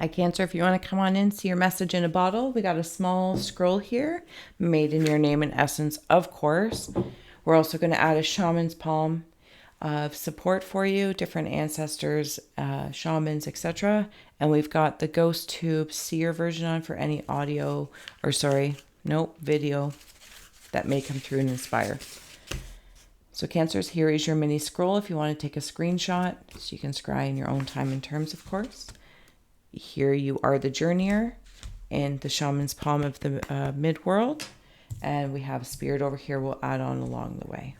Hi, Cancer. If you want to come on in, see your message in a bottle, we got a small scroll here, made in your name and essence, of course. We're also going to add a shaman's palm of support for you, different ancestors, shamans, etc. And we've got the ghost tube seer version on for any audio, video that may come through and inspire. So Cancers, here is your mini scroll if you want to take a screenshot, so you can scry in your own time and terms, of course. Here you are the journeyer in the shaman's palm of the mid-world. And we have a spirit over here we'll add on along the way.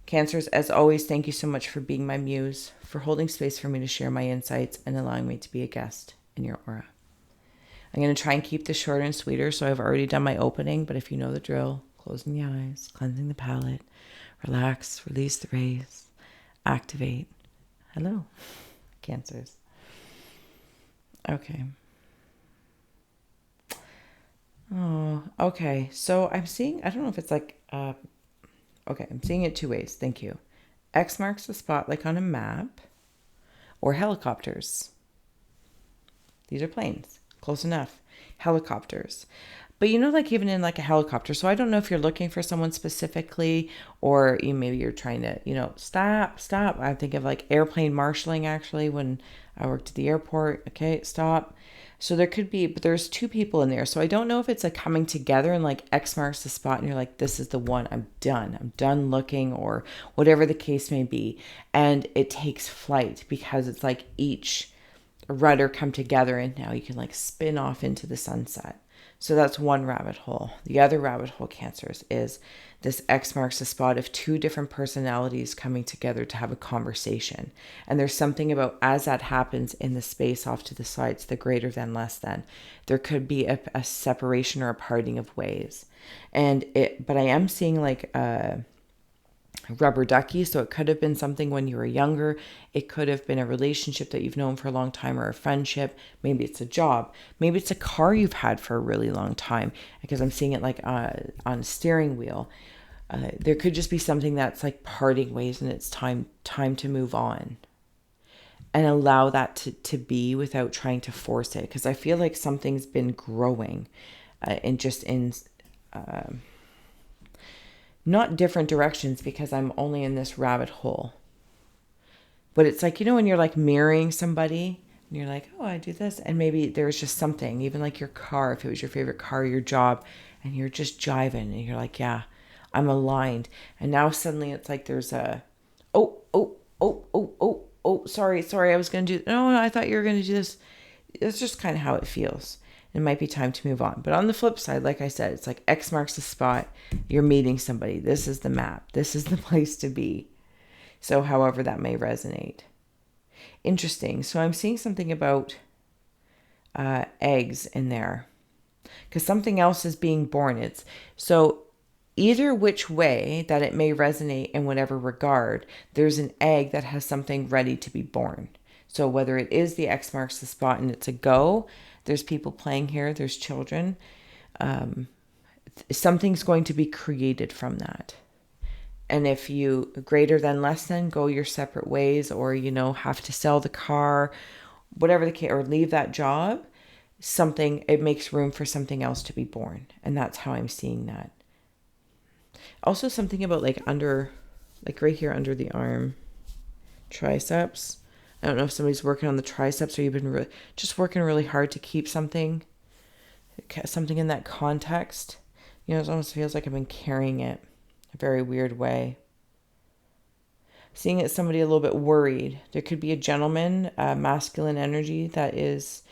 Cancers, as always, thank you so much for being my muse, for holding space for me to share my insights and allowing me to be a guest in your aura. I'm going to try and keep this shorter and sweeter, so I've already done my opening, but if you know the drill, closing the eyes, cleansing the palate, relax, release the rays, activate. Hello, Cancers. Okay. Oh, okay. So I'm seeing, I don't know if it's like, okay, I'm seeing it two ways. Thank you. X marks the spot like on a map, or helicopters. These are planes. Close enough. Helicopters. But like even in like a helicopter. So I don't know if you're looking for someone specifically, or maybe you're trying to, stop. I think of like airplane marshalling actually when I worked at the airport. Okay, stop. So there could be, but there's two people in there. So I don't know if it's like coming together and like X marks the spot and you're like, this is the one, I'm done looking, or whatever the case may be. And it takes flight because it's like each rudder come together and now you can like spin off into the sunset. So that's one rabbit hole. The other rabbit hole, Cancers, is this X marks the spot of two different personalities coming together to have a conversation. And there's something about as that happens in the space off to the sides, the greater than, less than, there could be a separation or a parting of ways. But I am seeing like rubber ducky. So it could have been something when you were younger. It could have been a relationship that you've known for a long time, or a friendship. Maybe it's a job. Maybe it's a car you've had for a really long time, because I'm seeing it like on a steering wheel. There could just be something that's like parting ways, and it's time to move on and allow that to be without trying to force it. Because I feel like something's been growing not different directions, because I'm only in this rabbit hole. But it's like, when you're like mirroring somebody and you're like, oh, I do this. And maybe there's just something, even like your car, if it was your favorite car, your job, and you're just jiving and you're like, yeah, I'm aligned. And now suddenly it's like there's sorry, I was going to do, no, I thought you were going to do this. It's just kind of how it feels. It might be time to move on. But on the flip side, like I said, it's like X marks the spot. You're meeting somebody. This is the map. This is the place to be. So however that may resonate. Interesting. So I'm seeing something about eggs in there, because something else is being born. So either which way that it may resonate in whatever regard, there's an egg that has something ready to be born. So whether it is the X marks the spot and it's a go, there's people playing here, there's children. Something's going to be created from that. And if you greater than, less than, go your separate ways, or, have to sell the car, whatever the case, or leave that job, it makes room for something else to be born. And that's how I'm seeing that. Also something about like right here under the arm, triceps. I don't know if somebody's working on the triceps, or you've been just working really hard to keep something in that context. It almost feels like I've been carrying it a very weird way. Seeing it, somebody a little bit worried. There could be a gentleman, masculine energy that is,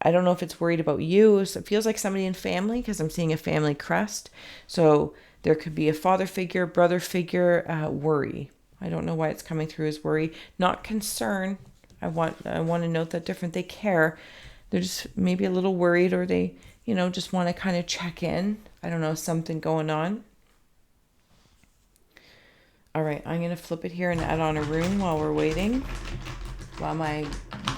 I don't know if it's worried about you. So it feels like somebody in family, because I'm seeing a family crest. So there could be a father figure, brother figure, worry. I don't know why it's coming through as worry, not concern. I want to note that different. They care. They're just maybe a little worried, or they, just want to kind of check in. I don't know, something going on. All right, I'm going to flip it here and add on a rune while we're waiting, while my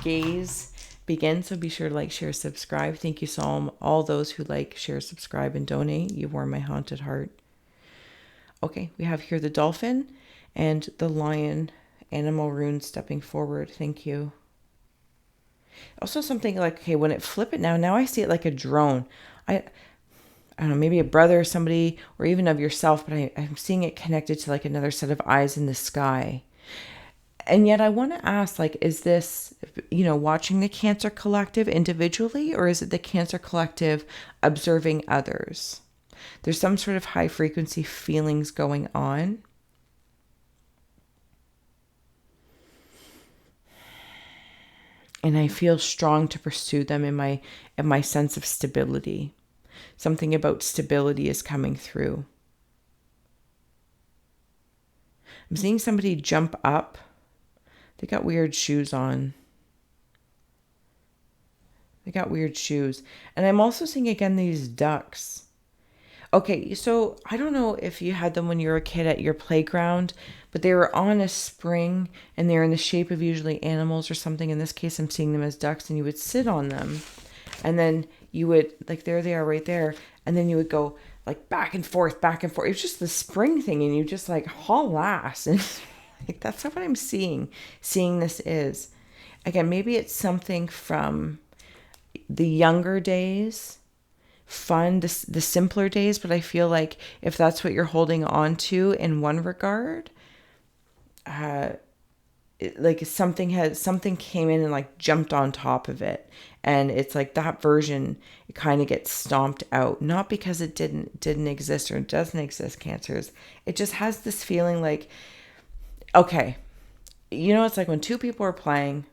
gaze begins. So be sure to like, share, subscribe. Thank you so all those who like, share, subscribe, and donate. You warm my haunted heart. Okay, we have here the dolphin and the lion animal rune stepping forward. Thank you. Also something like, okay, when it flip it now I see it like a drone. I don't know, maybe a brother or somebody, or even of yourself, but I'm seeing it connected to like another set of eyes in the sky. And yet I want to ask, like, is this, watching the Cancer Collective individually, or is it the Cancer Collective observing others? There's some sort of high frequency feelings going on. And I feel strong to pursue them in my sense of stability. Something about stability is coming through. I'm seeing somebody jump up. They got weird shoes on. And I'm also seeing again these ducks. Okay, so I don't know if you had them when you were a kid at your playground, but they were on a spring and they're in the shape of usually animals or something. In this case, I'm seeing them as ducks, and you would sit on them. And then you would, like, there they are right there. And then you would go like back and forth, back and forth. It was just the spring thing, and you just like haul ass. And like, that's not what I'm seeing. Seeing this is, again, maybe it's something from the younger days, fun, the simpler days. But I feel like if that's what you're holding on to in one regard, like something came in and like jumped on top of it, and it's like that version, it kind of gets stomped out, not because it didn't exist or doesn't exist, Cancers. It just has this feeling like, okay, it's like when two people are playing,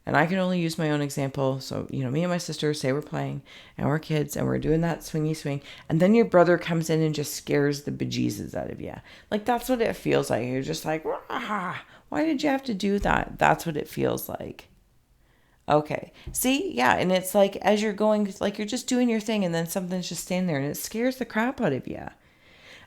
and I can only use my own example. So, me and my sister, say we're playing and we're kids and we're doing that swingy swing. And then your brother comes in and just scares the bejesus out of you. Like, that's what it feels like. You're just like, why did you have to do that? That's what it feels like. Okay. See? Yeah. And it's like, as you're going, like you're just doing your thing, and then something's just standing there and it scares the crap out of you.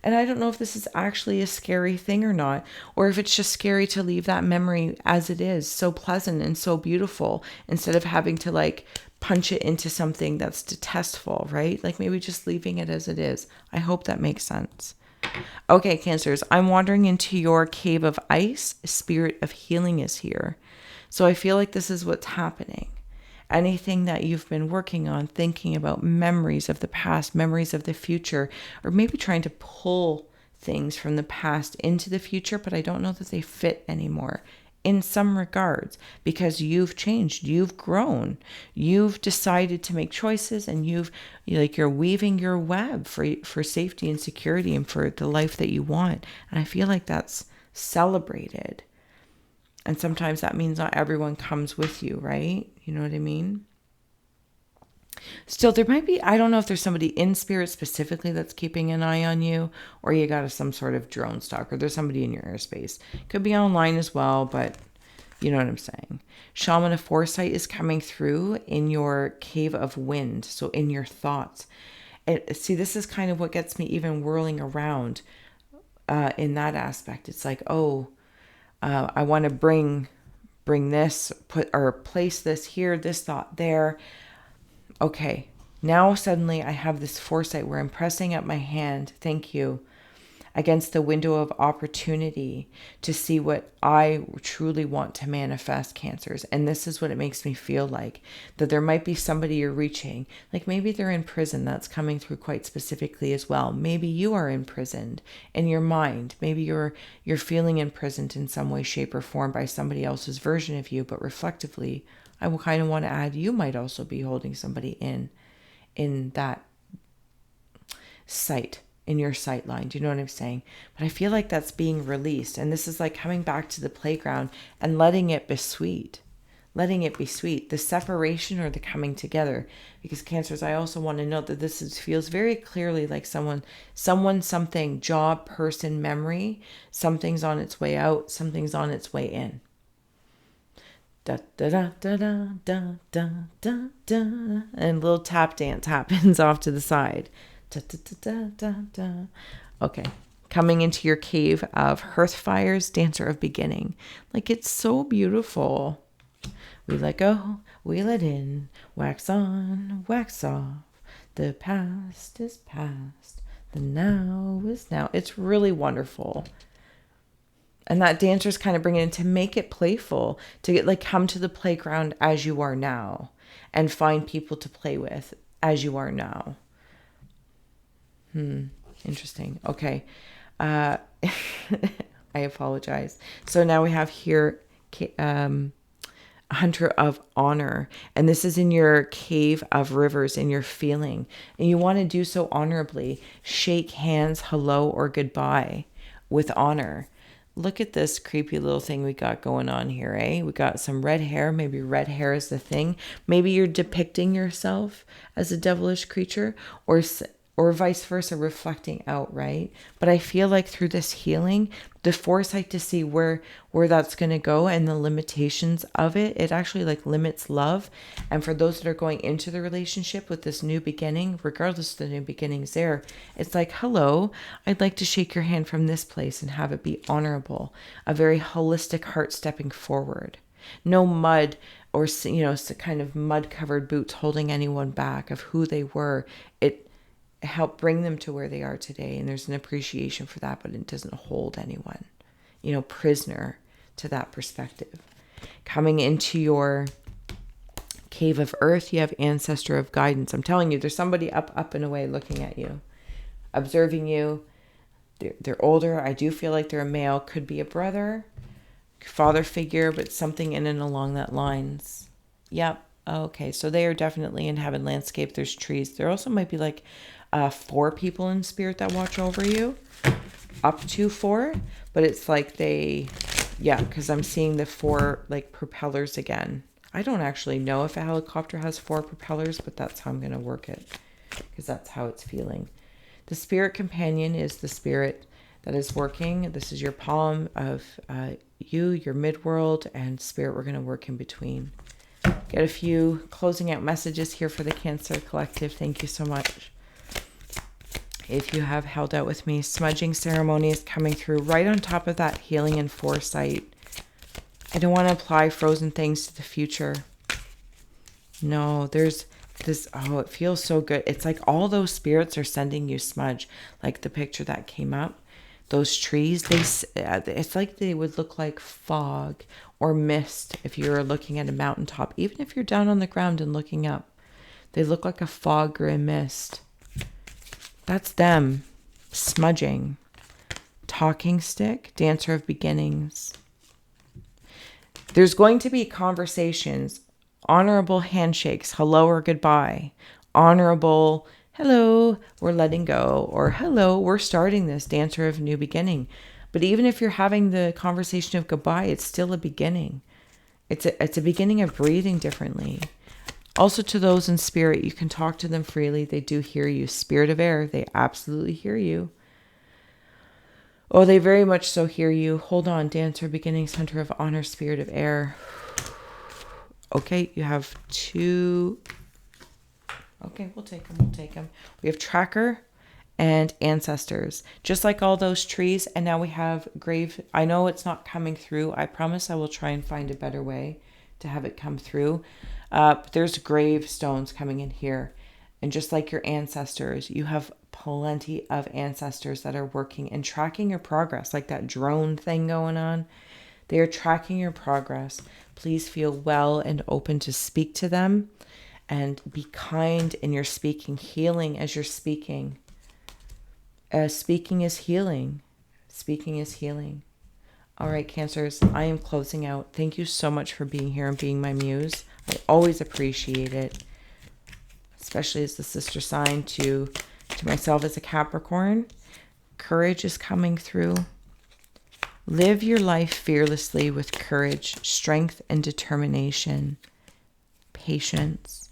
And I don't know if this is actually a scary thing or not, or if it's just scary to leave that memory as it is, so pleasant and so beautiful, instead of having to like punch it into something that's detestful, right? Like maybe just leaving it as it is. I hope that makes sense. Okay, Cancers, I'm wandering into your cave of ice. Spirit of healing is here. So I feel like this is what's happening. Anything that you've been working on, thinking about, memories of the past, memories of the future, or maybe trying to pull things from the past into the future, but I don't know that they fit anymore in some regards, because you've changed, you've grown, you've decided to make choices, and you're weaving your web for safety and security and for the life that you want. And I feel like that's celebrated. And sometimes that means not everyone comes with you, right? You know what I mean? Still, there might be, I don't know if there's somebody in spirit specifically that's keeping an eye on you, or you got some sort of drone stalker. There's somebody in your airspace. Could be online as well, but you know what I'm saying. Shaman of Foresight is coming through in your cave of wind, so in your thoughts. See, this is kind of what gets me even whirling around in that aspect. It's like, I want to bring this, place this here, this thought there. Okay, now suddenly I have this foresight where I'm pressing up my hand, thank you, against the window of opportunity to see what I truly want to manifest, Cancers. And this is what it makes me feel like, that there might be somebody you're reaching. Like maybe they're in prison. That's coming through quite specifically as well. Maybe you are imprisoned in your mind. Maybe you're feeling imprisoned in some way, shape, or form by somebody else's version of you. But reflectively, I will kind of want to add, you might also be holding somebody in that sight, in your sight line. Do you know what I'm saying? But I feel like that's being released. And this is like coming back to the playground and letting it be sweet. Letting it be sweet. The separation or the coming together. Because Cancers, I also want to note that feels very clearly like someone, something, job, person, memory. Something's on its way out. Something's on its way in. Da, da, da, da, da, da, da, da. And a little tap dance happens off to the side. Da, da, da, da, da. Okay, coming into your cave of hearth fires, dancer of beginning. Like, it's so beautiful. We let go, we let in, wax on, wax off. The past is past, the now is now. It's really wonderful. And that dancer's kind of bringing it to make it playful, to get come to the playground as you are now. and find people to play with as you are now. Interesting. Okay. I apologize. So now we have here Hunter of Honor, and this is in your cave of rivers, in your feeling, and you want to do so honorably. Shake hands, hello or goodbye with honor. Look at this creepy little thing we got going on here, eh? We got some red hair. Maybe red hair is the thing. Maybe you're depicting yourself as a devilish creature, or vice versa, reflecting out, right? But I feel like through this healing, the foresight to see where that's going to go and the limitations of it actually like limits love. And for those that are going into the relationship with this new beginning, regardless of the new beginnings there, it's like, hello, I'd like to shake your hand from this place and have it be honorable, a very holistic heart stepping forward. No mud or, kind of mud covered boots holding anyone back of who they were. It help bring them to where they are today, and there's an appreciation for that, but it doesn't hold anyone prisoner to that perspective. Coming into your cave of earth, you have ancestor of guidance. I'm telling you, there's somebody up and away looking at you, observing you. They're older. I do feel like they're a male, could be a brother, father figure, but something in and along that lines. Yep. Okay, so they are definitely in heaven landscape. There's trees. There also might be like 4 people in spirit that watch over you, up to 4, but it's like because I'm seeing the 4 like propellers again. I don't actually know if a helicopter has 4 propellers, but that's how I'm going to work it, because that's how it's feeling. The spirit companion is the spirit that is working. This is your palm of your midworld, and spirit, we're going to work in between. Get a few closing out messages here for the Cancer Collective. Thank you so much. If you have held out with me, smudging ceremony is coming through right on top of that healing and foresight. I don't want to apply frozen things to the future. No, there's this, it feels so good. It's like all those spirits are sending you smudge, like the picture that came up. Those trees, it's like they would look like fog or mist if you were looking at a mountaintop. Even if you're down on the ground and looking up, they look like a fog or a mist. That's them smudging. Talking stick, dancer of beginnings. There's going to be conversations, honorable handshakes, hello or goodbye, honorable hello, we're letting go, or hello, we're starting this, dancer of new beginning. But even if you're having the conversation of goodbye, it's still a beginning. It's a beginning of breathing differently. Also, to those in spirit, you can talk to them freely. They do hear you. Spirit of air, they absolutely hear you. Oh, they very much so hear you. Hold on, dancer, beginnings, hunter of honor, spirit of air. Okay, you have 2. Okay, we'll take them. We have tracker and ancestors, just like all those trees. And now we have grave. I know it's not coming through. I promise I will try and find a better way to have it come through. But there's gravestones coming in here. And just like your ancestors, you have plenty of ancestors that are working and tracking your progress, like that drone thing going on. They are tracking your progress. Please feel well and open to speak to them, and be kind in your speaking, healing as you're speaking. Speaking is healing. Speaking is healing. All right, Cancers, I am closing out. Thank you so much for being here and being my muse. I always appreciate it, especially as the sister sign to myself as a Capricorn. Courage is coming through. Live your life fearlessly with courage, strength, and determination. Patience.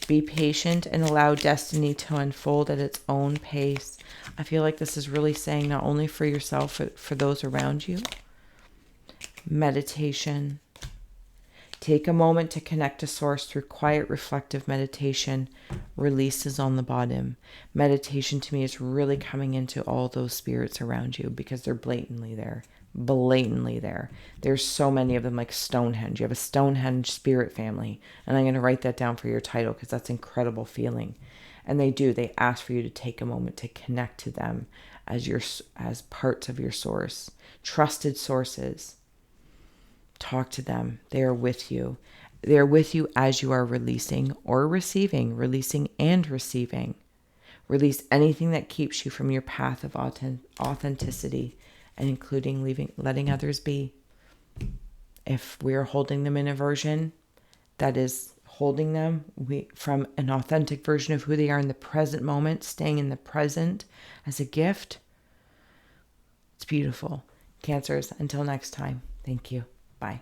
Be patient and allow destiny to unfold at its own pace. I feel like this is really saying not only for yourself, but for those around you. Meditation. Take a moment to connect to source through quiet, reflective meditation. Release is on the bottom. Meditation to me is really coming into all those spirits around you, because they're blatantly there. Blatantly there. There's so many of them, like Stonehenge. You have a Stonehenge spirit family. And I'm going to write that down for your title, because that's incredible feeling. And they ask for you to take a moment to connect to them as parts of your source. Trusted sources. Talk to them. They are with you. They're with you as you are releasing or receiving, releasing and receiving. Release anything that keeps you from your path of authenticity, and including letting others be. If we're holding them in aversion, that is holding them from an authentic version of who they are in the present moment, staying in the present as a gift. It's beautiful. Cancers, until next time, thank you. Bye.